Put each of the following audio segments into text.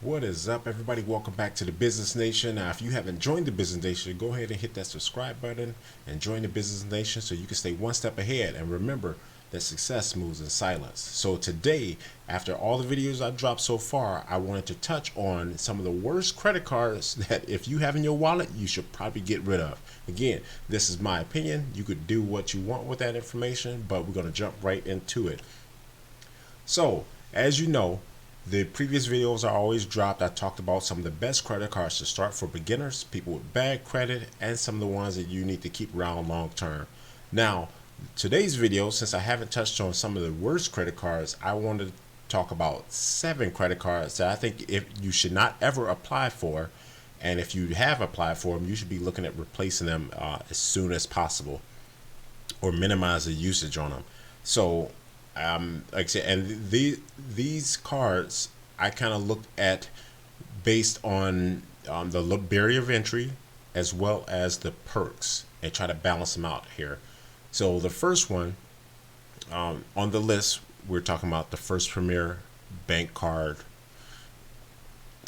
What is up, everybody? Welcome back to the Business Nation. Now, if you haven't joined the Business Nation, go ahead and hit that subscribe button and join the Business Nation so you can stay one step ahead. And remember that success moves in silence. So, today, after all the videos I've dropped so far, I wanted to touch on some of the worst credit cards that if you have in your wallet, you should probably get rid of. Again, this is my opinion. You could do what you want with that information, but we're going to jump right into it. So, as you know, the previous videos I always dropped, I talked about some of the best credit cards to start for beginners, people with bad credit, and some of the ones that you need to keep around long term. Now, today's video, since I haven't touched on some of the worst credit cards, I wanted to talk about 7 credit cards that I think if you should not ever apply for, and if you have applied for them, you should be looking at replacing them as soon as possible or minimize the usage on them. So like I said, and these cards I kind of looked at based on the barrier of entry as well as the perks and try to balance them out here. So the first one on the list, we're talking about the First Premier Bank card.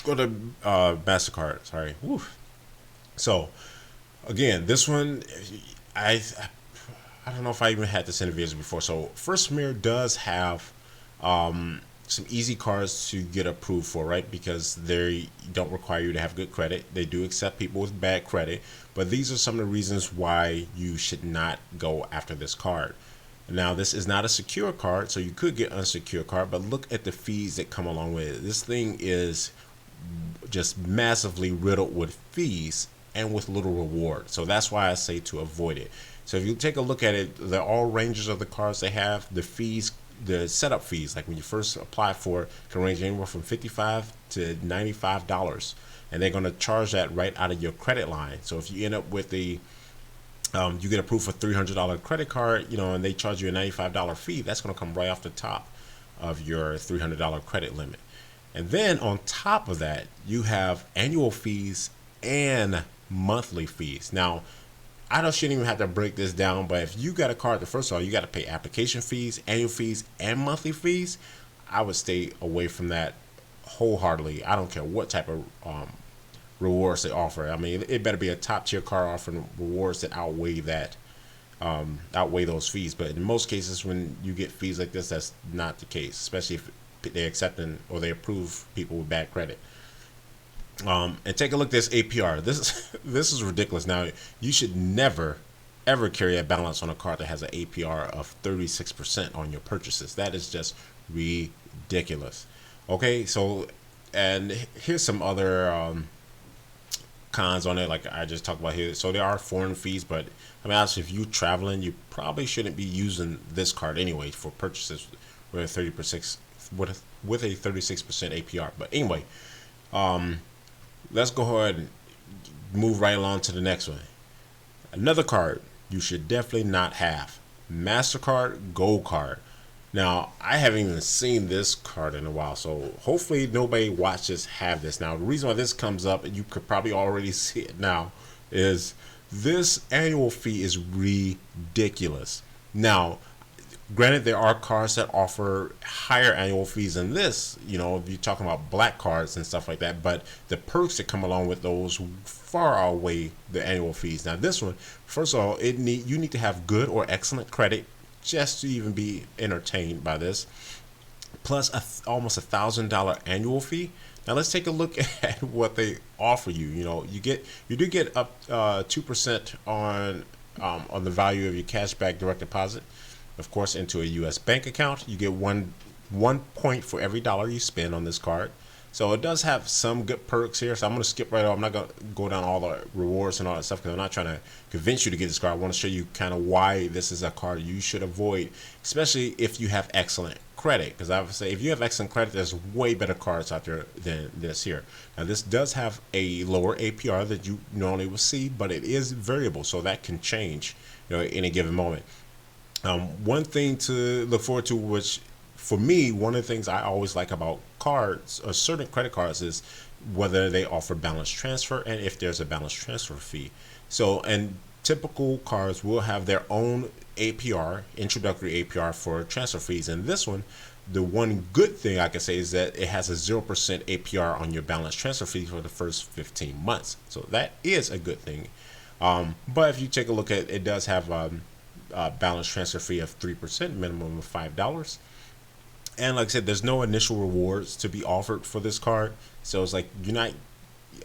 Go to Mastercard. Sorry. Woo. So again, this one, I I don't know if I even had this in videos before. So First Premier does have some easy cards to get approved for, right? Because they don't require you to have good credit. They do accept people with bad credit, but these are some of the reasons why you should not go after this card. Now, this is not a secure card, so you could get unsecured card, but look at the fees that come along with it. This thing is just massively riddled with fees and with little reward. So that's why I say to avoid it. So if you take a look at it, the all ranges of the cards they have, the fees, the setup fees, like when you first apply for it, can range anywhere from $55 to $95, and they're going to charge that right out of your credit line. So if you end up with the you get approved for $300 credit card, and they charge you a $95 fee, that's going to come right off the top of your $300 credit limit. And then on top of that, you have annual fees and monthly fees. Now, I don't shouldn't even have to break this down, but if you got a card, first of all, you got to pay application fees, annual fees, and monthly fees. I would stay away from that wholeheartedly. I don't care what type of rewards they offer. I mean, it better be a top tier card offering rewards that outweigh those fees. But in most cases, when you get fees like this, that's not the case, especially if they accept or they approve people with bad credit. And take a look at this APR. This is ridiculous. Now, you should never ever carry a balance on a card that has an APR of 36% on your purchases. That is just ridiculous. Okay, so and here's some other cons on it, like I just talked about here. So there are foreign fees, but I mean, honestly, if you're traveling, you probably shouldn't be using this card anyway for purchases with a 30% with a 36% APR. But anyway, let's go ahead and move right along to the next one. Another card you should definitely not have: MasterCard Gold Card. Now, I haven't even seen this card in a while, so hopefully nobody watches have this. Now, the reason why this comes up, and you could probably already see it now, is this annual fee is ridiculous. Now, granted, there are cards that offer higher annual fees than this, if you're talking about black cards and stuff like that, but the perks that come along with those far outweigh the annual fees. Now, this one, first of all, you need to have good or excellent credit just to even be entertained by this, plus almost $1,000 annual fee. Now let's take a look at what they offer you. You do get up 2% on the value of your cashback direct deposit, of course, into a U.S. bank account. You get one point for every dollar you spend on this card. So it does have some good perks here. So I'm going to skip right over. I'm not going to go down all the rewards and all that stuff because I'm not trying to convince you to get this card. I want to show you kind of why this is a card you should avoid, especially if you have excellent credit. Because I would say if you have excellent credit, there's way better cards out there than this here. Now this does have a lower APR that you normally will see, but it is variable, so that can change, at any given moment. One thing to look forward to, which for me, one of the things I always like about cards or certain credit cards is whether they offer balance transfer and if there's a balance transfer fee. So, and typical cards will have their own APR, introductory APR for transfer fees. And this one, the one good thing I can say is that it has a 0% APR on your balance transfer fee for the first 15 months. So that is a good thing. But if you take a look at it, it does have a balance transfer fee of 3%, minimum of $5. And like I said, there's no initial rewards to be offered for this card. So it's like you're not,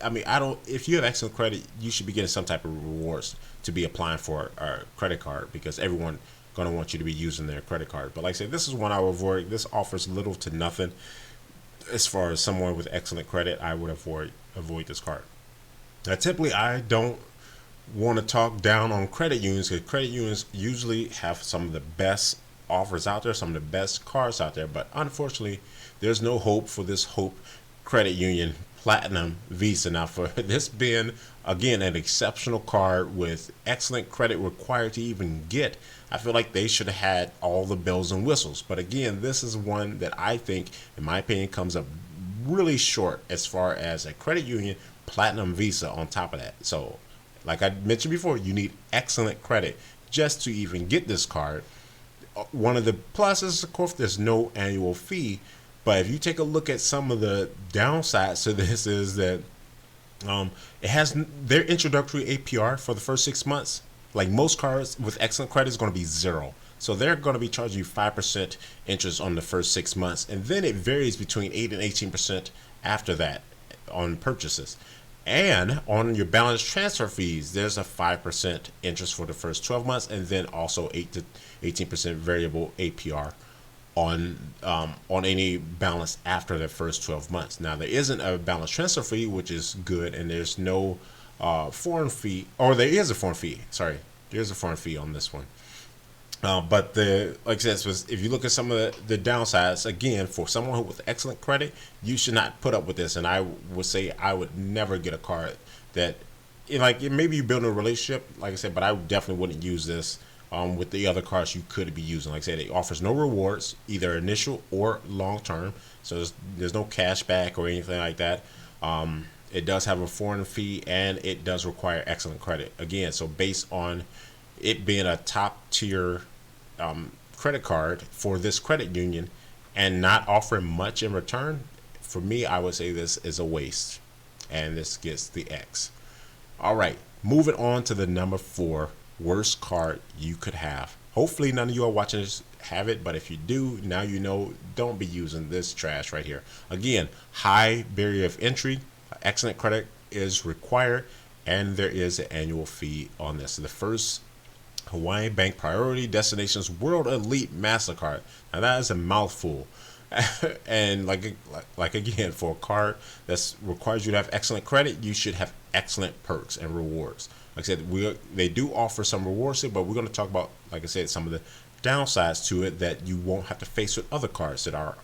I mean, I don't, if you have excellent credit, you should be getting some type of rewards to be applying for a credit card, because everyone going to want you to be using their credit card. But like I said, this is one I would avoid. This offers little to nothing. As far as someone with excellent credit, I would avoid this card. Now, typically, I don't want to talk down on credit unions, because credit unions usually have some of the best offers out there, some of the best cards out there. But unfortunately, there's no hope for this Hope Credit Union Platinum Visa. Now, for this being, again, an exceptional card with excellent credit required to even get, I feel like they should have had all the bells and whistles. But again, this is one that I think, in my opinion, comes up really short as far as a credit union Platinum Visa on top of that. So, like I mentioned before, you need excellent credit just to even get this card. One of the pluses, of course, there's no annual fee. But if you take a look at some of the downsides to this, is that it has their introductory APR for the first 6 months. Like most cards with excellent credit is going to be 0. So they're going to be charging you 5% interest on the first 6 months. And then it varies between 8 and 18% after that on purchases. And on your balance transfer fees, there's a 5% interest for the first 12 months, and then also 8 to 18% variable APR on any balance after the first 12 months. Now, there isn't a balance transfer fee, which is good, and there's no foreign fee, or there is a foreign fee. Sorry, there's a foreign fee on this one. But like I said, if you look at some of the downsides, again, for someone with excellent credit, you should not put up with this. And I would say I would never get a card that, like, maybe you build a relationship, like I said, but I definitely wouldn't use this with the other cards you could be using. Like I said, it offers no rewards, either initial or long term. So there's no cash back or anything like that. It does have a foreign fee, and it does require excellent credit. Again, so based on it being a top tier credit card for this credit union and not offering much in return, for me, I would say this is a waste, and this gets the X. All right, moving on to the number 4 worst card you could have. Hopefully none of you are watching this have it, but if you do, now you know, don't be using this trash right here. Again, high barrier of entry, excellent credit is required, and there is an annual fee on this. The first Hawaiian Bank Priority Destinations World Elite MasterCard. Now that is a mouthful. And like again, for a card that requires you to have excellent credit, you should have excellent perks and rewards. Like I said, they do offer some rewards here, but we're going to talk about, like I said, some of the downsides to it that you won't have to face with other cards that are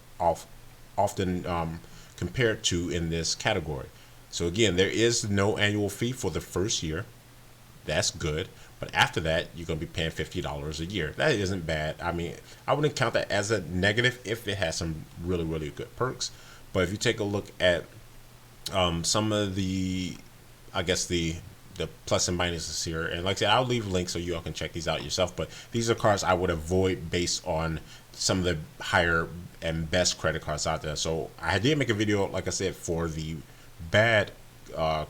often compared to in this category. So again, there is no annual fee for the first year. That's good. But after that, you're going to be paying $50 a year. That isn't bad. I mean, I wouldn't count that as a negative if it has some really, really good perks. But if you take a look at some of the, I guess, the plus and minuses here, and like I said, I'll leave links so you all can check these out yourself. But these are cards I would avoid based on some of the higher and best credit cards out there. So I did make a video, like I said, for the bad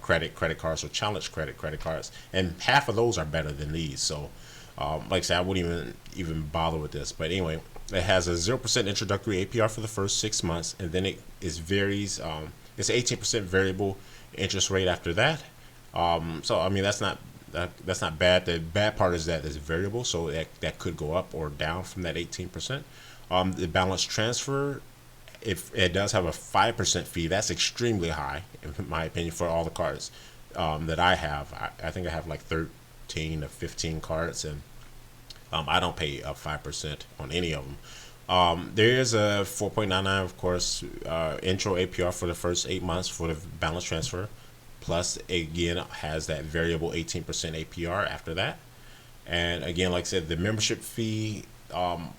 credit cards, or challenge credit cards, and half of those are better than these. So like I said, I wouldn't even bother with this. But anyway, it has a 0% introductory APR for the first 6 months, and then it varies. It's an 18% variable interest rate after that. So I mean, that's not bad. The bad part is that it's variable, so that could go up or down from that 18%. The balance transfer, if it does have a 5% fee, that's extremely high in my opinion for all the cards that I have. I think I have like 13 or 15 cards, and I don't pay a 5% on any of them. There is a 4.99, of course, intro APR for the first 8 months for the balance transfer. Plus, again, has that variable 18% APR after that. And again, like I said, the membership fee, like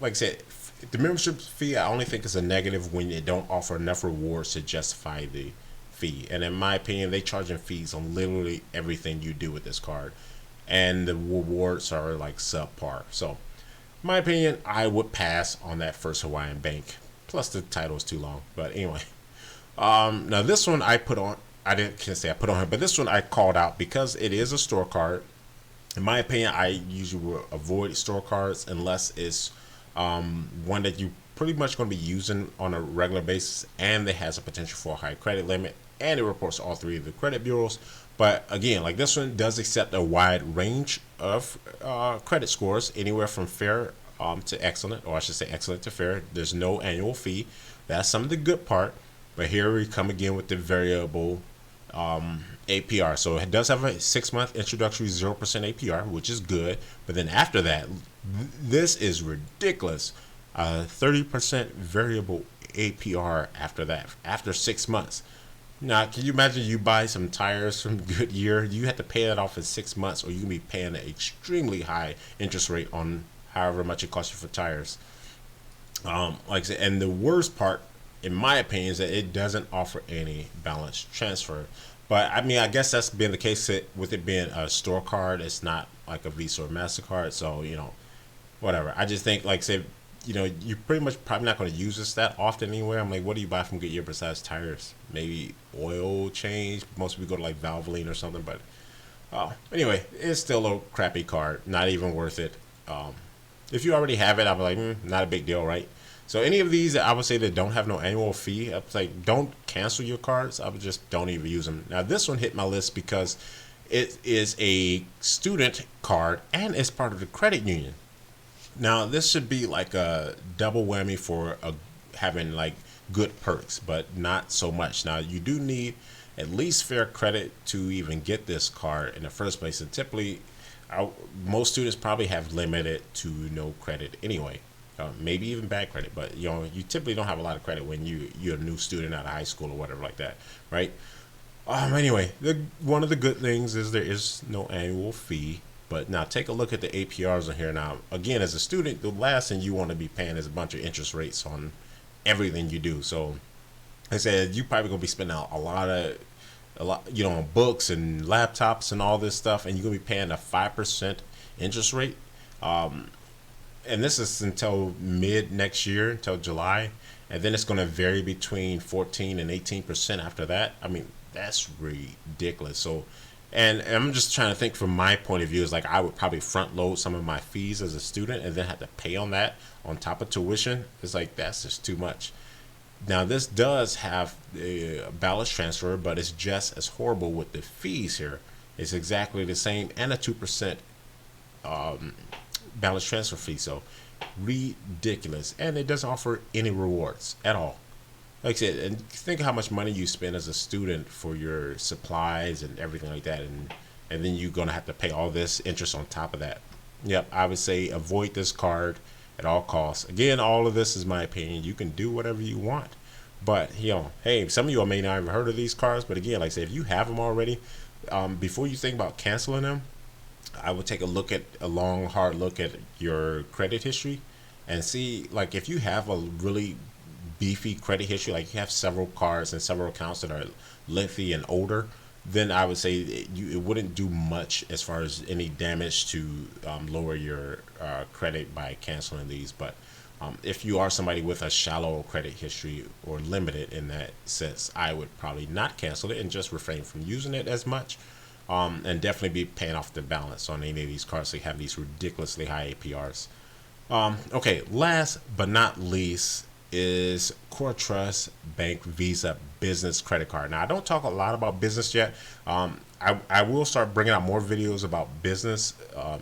I said, the membership fee, I only think is a negative when they don't offer enough rewards to justify the fee. And in my opinion, they charging fees on literally everything you do with this card, and the rewards are like subpar. So my opinion, I would pass on that First Hawaiian Bank. Plus, the title is too long. But anyway, now this one I put on. I didn't can't say I put on here, but this one I called out because it is a store card. In my opinion, I usually will avoid store cards unless it's one that you pretty much going to be using on a regular basis, and it has a potential for a high credit limit, and it reports to all three of the credit bureaus. But again, like this one does accept a wide range of credit scores, anywhere from fair to excellent, or I should say excellent to fair. There's no annual fee. That's some of the good part. But here we come again with the variable APR. So it does have a 6-month introductory 0% APR, which is good. But then after that, this is ridiculous. 30% variable APR after that, after 6 months. Now, can you imagine you buy some tires from Goodyear? You have to pay that off in 6 months, or you can be paying an extremely high interest rate on however much it costs you for tires. Like I said, and the worst part, in my opinion, is that it doesn't offer any balance transfer. But I mean, I guess that's been the case with it being a store card. It's not like a Visa or Mastercard, so whatever. I just think, like, say, you're pretty much probably not going to use this that often anyway. I'm like, what do you buy from Goodyear besides tires? Maybe oil change. Most people go to like Valvoline or something. But anyway, it's still a little crappy card. Not even worth it. If you already have it, I'm like, not a big deal, right? So any of these, I would say, that don't have no annual fee, I would say don't cancel your cards. I would just don't even use them. Now this one hit my list because it is a student card and it's part of the credit union. Now this should be like a double whammy for having like good perks, but not so much. Now you do need at least fair credit to even get this card in the first place, and typically, most students probably have limited to no credit anyway. Maybe even bad credit, but you typically don't have a lot of credit when you're a new student out of high school or whatever like that, right? Anyway, one of the good things is there is no annual fee. But now take a look at the APRs on here. Now, again, as a student, the last thing you want to be paying is a bunch of interest rates on everything you do. So, I said you probably gonna be spending a lot, on books and laptops and all this stuff, and you're gonna be paying a 5% interest rate. And this is until mid next year, until July, and then it's gonna vary between 14 and 18% after that. I mean, that's ridiculous. So. And I'm just trying to think from my point of view, is like I would probably front load some of my fees as a student and then have to pay on that on top of tuition. It's like, that's just too much. Now this does have a balance transfer, but it's just as horrible with the fees here. It's exactly the same, and a 2% balance transfer fee. So ridiculous, and it doesn't offer any rewards at all. Like I said, and think how much money you spend as a student for your supplies and everything like that, and then you're gonna have to pay all this interest on top of that. Yep, I would say avoid this card at all costs. Again, all of this is my opinion. You can do whatever you want, but hey, some of you all may not have heard of these cards, but again, like I said, if you have them already, before you think about canceling them, I would take a long, hard look at your credit history and see, like, if you have a really beefy credit history, like you have several cards and several accounts that are lengthy and older, then I would say it wouldn't do much as far as any damage to lower your credit by canceling these. But if you are somebody with a shallow credit history or limited in that sense, I would probably not cancel it and just refrain from using it as much, and definitely be paying off the balance on any of these cards that have these ridiculously high APRs. Okay, last but not least is CoreTrust Bank Visa Business Credit Card. Now, I don't talk a lot about business yet. I will start bringing out more videos about business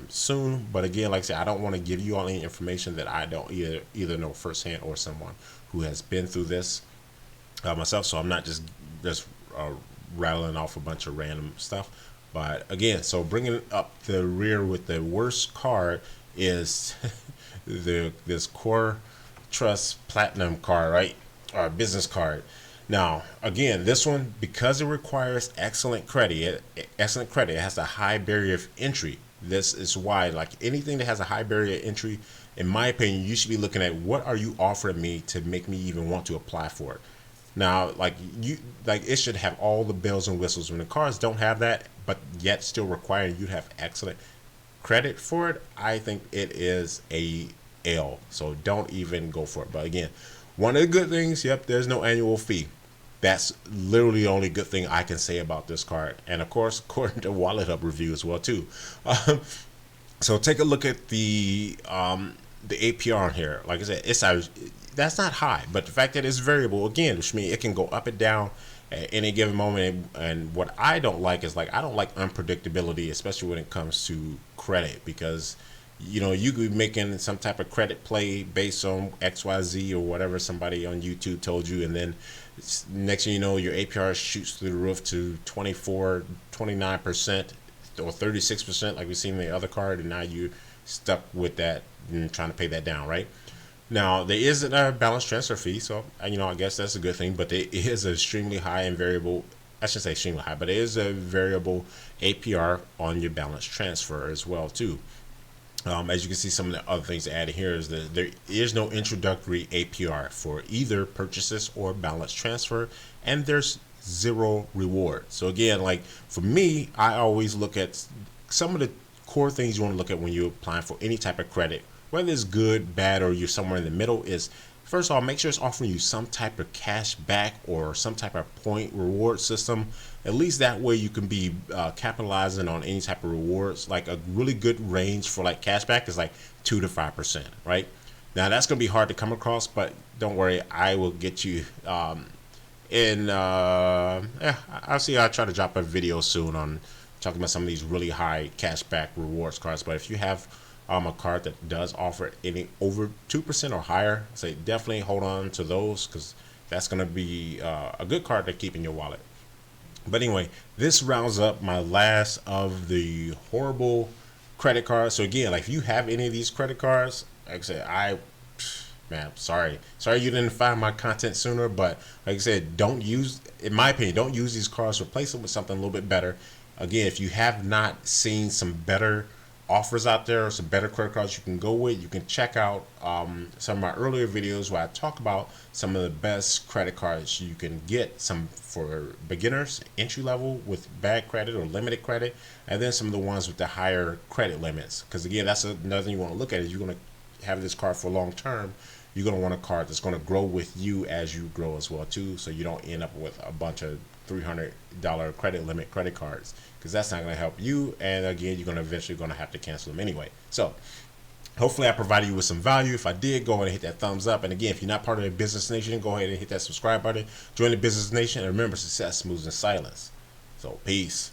soon. But again, like I said, I don't want to give you all any information that I don't either know firsthand or someone who has been through this myself. So I'm not just rattling off a bunch of random stuff. But again, so bringing up the rear with the worst card is this CoreTrust Platinum card, right? Or business card. Now, again, this one, because it requires excellent credit, it has a high barrier of entry. This is why, like anything that has a high barrier of entry, in my opinion, you should be looking at what are you offering me to make me even want to apply for it. Now, it should have all the bells and whistles. When the cards don't have that, but yet still requiring you to have excellent credit for it, I think it is a L. So don't even go for it. But again, one of the good things, yep, there's no annual fee. That's literally the only good thing I can say about this card. And of course, according to Wallet Hub review as well too. So take a look at the APR on here. Like I said, that's not high, but the fact that it's variable again, which means it can go up and down at any given moment. And what I don't like is, like, I don't like unpredictability, especially when it comes to credit, because you could be making some type of credit play based on XYZ or whatever somebody on YouTube told you, and then next thing you know, your APR shoots through the roof to 24, 29%, or 36%, like we've seen in the other card, and now you're stuck with that and trying to pay that down, right? Now, there isn't a balance transfer fee, so I guess that's a good thing, but there is an extremely high and variable, I shouldn't say extremely high, but it is a variable APR on your balance transfer as well too. As you can see, some of the other things added here is that there is no introductory APR for either purchases or balance transfer, and there's zero reward. So again, like for me, I always look at some of the core things you want to look at when you're applying for any type of credit, whether it's good, bad, or you're somewhere in the middle. Is first of all, make sure it's offering you some type of cash back or some type of point reward system. At least that way you can be capitalizing on any type of rewards. Like a really good range for like cash back is like 2 to 5%, right? Now that's gonna be hard to come across, but don't worry, I will get you I'll try to drop a video soon on talking about some of these really high cashback rewards cards. But if you have a card that does offer any over 2% or higher, say definitely hold on to those, because that's going to be a good card to keep in your wallet. But anyway, this rounds up my last of the horrible credit cards. So again, like if you have any of these credit cards, like I said, man, sorry you didn't find my content sooner, but like I said, in my opinion, don't use these cards. Replace them with something a little bit better. Again, if you have not seen some better offers out there, or some better credit cards you can go with, you can check out some of my earlier videos where I talk about some of the best credit cards you can get, some for beginners, entry level with bad credit or limited credit, and then some of the ones with the higher credit limits. Because again, that's another thing you want to look at, is you're going to have this card for long term. You're going to want a card that's going to grow with you as you grow as well too, so you don't end up with a bunch of $300 credit limit credit cards, because that's not going to help you. And again, you're going to eventually have to cancel them anyway. So hopefully I provided you with some value. If I did, go ahead and hit that thumbs up. And again, if you're not part of the Business Nation, go ahead and hit that subscribe button. Join the Business Nation, and remember, success moves in silence. So peace.